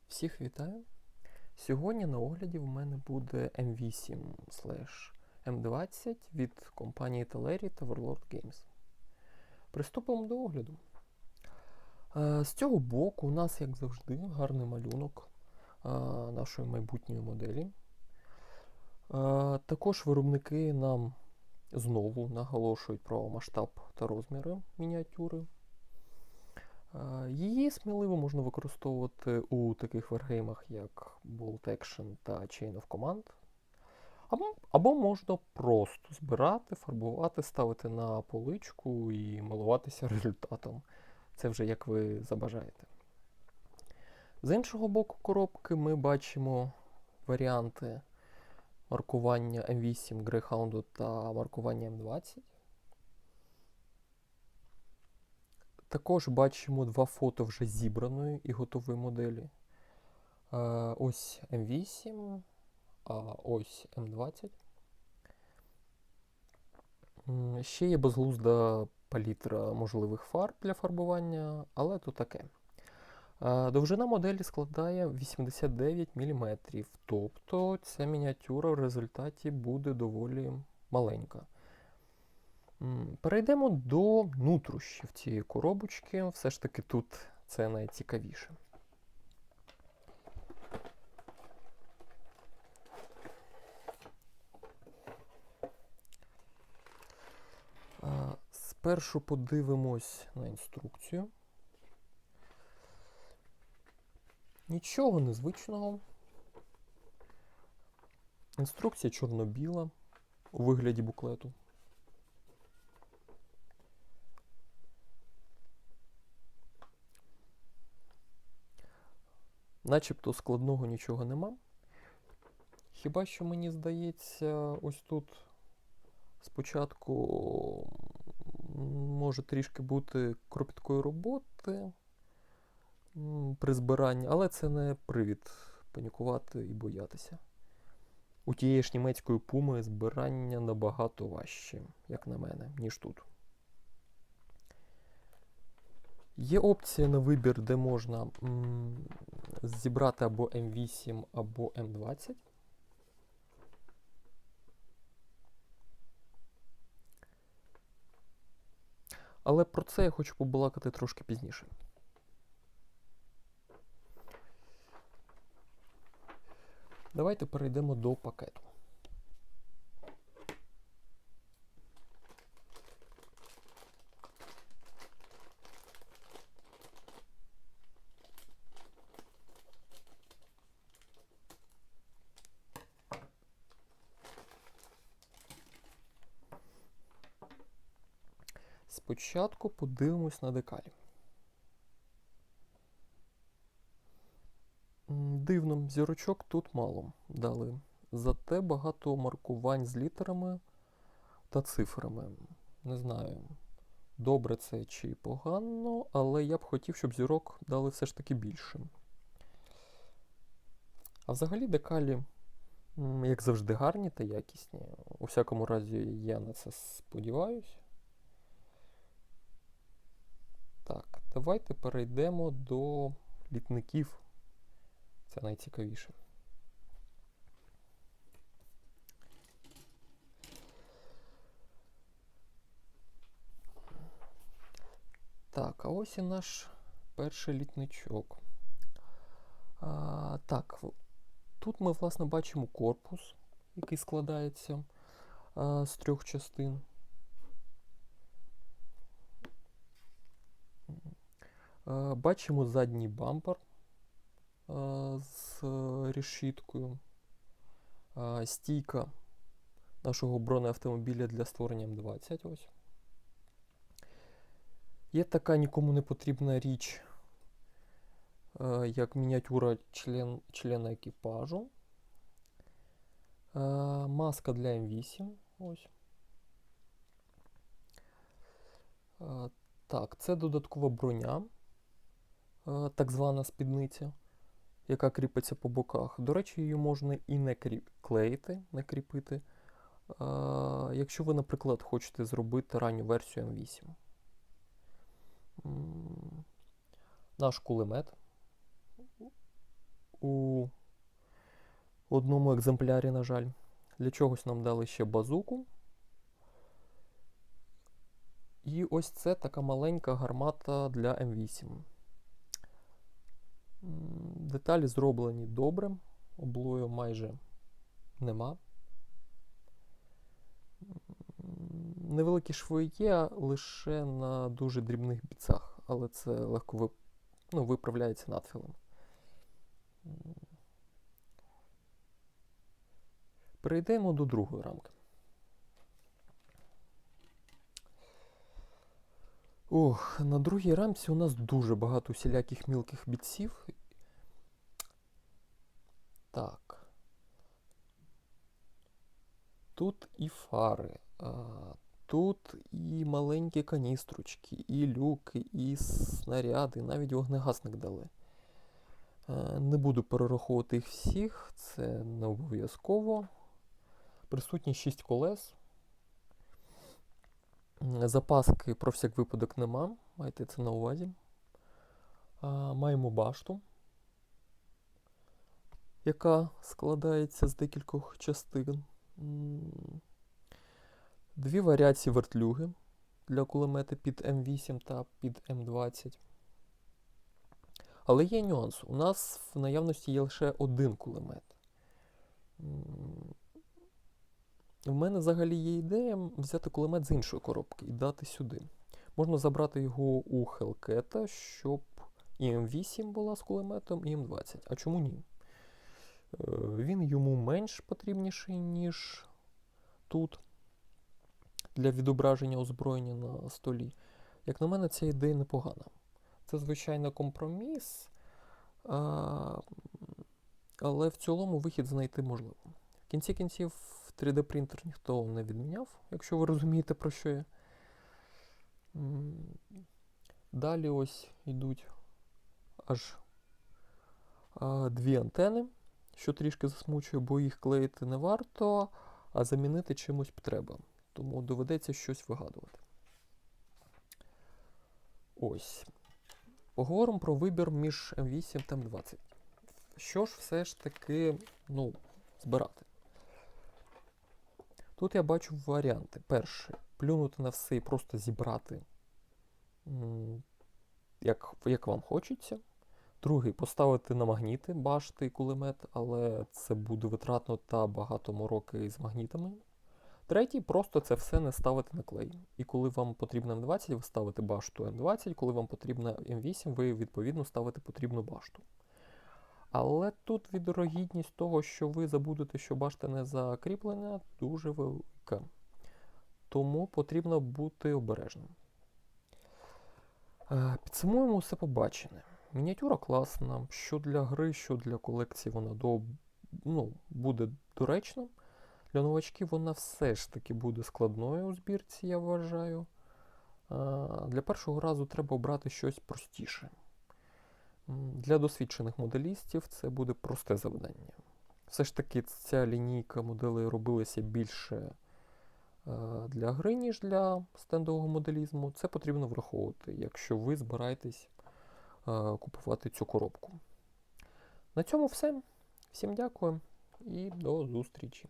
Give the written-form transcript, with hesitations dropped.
Всіх вітаю! Сьогодні на огляді в мене буде M8/M20 від компанії Teleri та Warlord Games. Приступимо до огляду. З цього боку у нас, як завжди, гарний малюнок нашої майбутньої моделі. Також виробники нам знову наголошують про масштаб та розміри мініатюри. Її сміливо можна використовувати у таких варгеймах, як Bolt Action та Chain of Command. Або можна просто збирати, фарбувати, ставити на поличку і милуватися результатом. Це вже як ви забажаєте. З іншого боку коробки ми бачимо варіанти маркування M8 Greyhound та маркування M20. Також бачимо два фото вже зібраної і готової моделі. Ось M8, а ось M20. Ще є безглузда палітра можливих фарб для фарбування, але то таке. Довжина моделі складає 89 мм, тобто ця мініатюра в результаті буде доволі маленька. Перейдемо до нутрощів цієї коробочки. Все ж таки тут це найцікавіше. Спершу подивимось на інструкцію. Нічого незвичного. Інструкція чорно-біла у вигляді буклету. Начебто складного нічого нема. Хіба що, мені здається, ось тут спочатку може трішки бути кропіткої роботи при збиранні, але це не привід панікувати і боятися. У тієї ж німецької пуми збирання набагато важче, як на мене, ніж тут. Є опція на вибір, де можна зібрати або M8, або M20. Але про це я хочу побалакати трошки пізніше. Давайте перейдемо до пакету. Спочатку подивимось на декалі. Дивно, зірочок тут мало дали. Зате багато маркувань з літерами та цифрами. Не знаю, добре це чи погано, але я б хотів, щоб зірок дали все ж таки більше. А взагалі декалі, як завжди, гарні та якісні. У всякому разі, я на це сподіваюся. Так, давайте перейдемо до літників. Це найцікавіше. Так, а ось і наш перший літничок. Так, тут ми, власне, бачимо корпус, який складається з трьох частин. Бачимо задній бампер з решіткою, стійка нашого бронеавтомобіля для створення М20. Ось. Є така нікому не потрібна річ, як мініатюра члена екіпажу. Маска для М8. Ось. Так, це додаткова броня, так звана спідниця, яка кріпиться по боках. До речі, її можна і не клеїти, не кріпити, якщо ви, наприклад, хочете зробити ранню версію М8. Наш кулемет у одному екземплярі, на жаль. Для чогось нам дали ще базуку. І ось це така маленька гармата для М8. Деталі зроблені добре, облою майже нема. Невеликі шви є лише на дуже дрібних бійцях, але це легко виправляється надфілем. Перейдемо до другої рамки. На другій рамці у нас дуже багато всіляких мілких бітців. Так. Тут і фари, тут і маленькі каністрочки, і люки, і снаряди, навіть вогнегасник дали. Не буду перераховувати їх всіх, це не обов'язково. Присутні 6 колес. Запаски про всяк випадок нема, майте це на увазі. Маємо башту, яка складається з декількох частин. Дві варіації вертлюги для кулемета під М8 та під М20. Але є нюанс. У нас в наявності є лише один кулемет. В мене взагалі є ідея взяти кулемет з іншої коробки і дати сюди. Можна забрати його у Hellcat, щоб і М8 була з кулеметом, і М20. А чому ні? Він йому менш потрібніший, ніж тут, для відображення озброєння на столі. Як на мене, ця ідея непогана. Це, звичайно, компроміс, але в цілому вихід знайти можливо. В кінці кінців 3D-принтер ніхто не відміняв, якщо ви розумієте, про що я. Далі ось йдуть аж дві антени, що трішки засмучує, бо їх клеїти не варто, а замінити чимось треба. Тому доведеться щось вигадувати. Ось. Поговоримо про вибір між М8 та М20. Що ж все ж таки, збирати? Тут я бачу варіанти. Перший. Плюнути на все і просто зібрати, як вам хочеться. Другий. Поставити на магніти башти і кулемет, але це буде витратно та багато мороки з магнітами. Третій. Просто це все не ставити на клей. І коли вам потрібна М20, ви ставите башту М20, коли вам потрібна М8, ви відповідно ставите потрібну башту. Але тут відрогідність того, що ви забудете, що башта не закріплена, дуже велика. Тому потрібно бути обережним. Підсумуємо все побачене. Мініатюра класна, що для гри, що для колекції вона буде доречна. Для новачків вона все ж таки буде складною у збірці, я вважаю. Для першого разу треба обрати щось простіше. Для досвідчених моделістів це буде просте завдання. Все ж таки ця лінійка моделей робилася більше для гри, ніж для стендового моделізму. Це потрібно враховувати, якщо ви збираєтесь купувати цю коробку. На цьому все. Всім дякую і до зустрічі.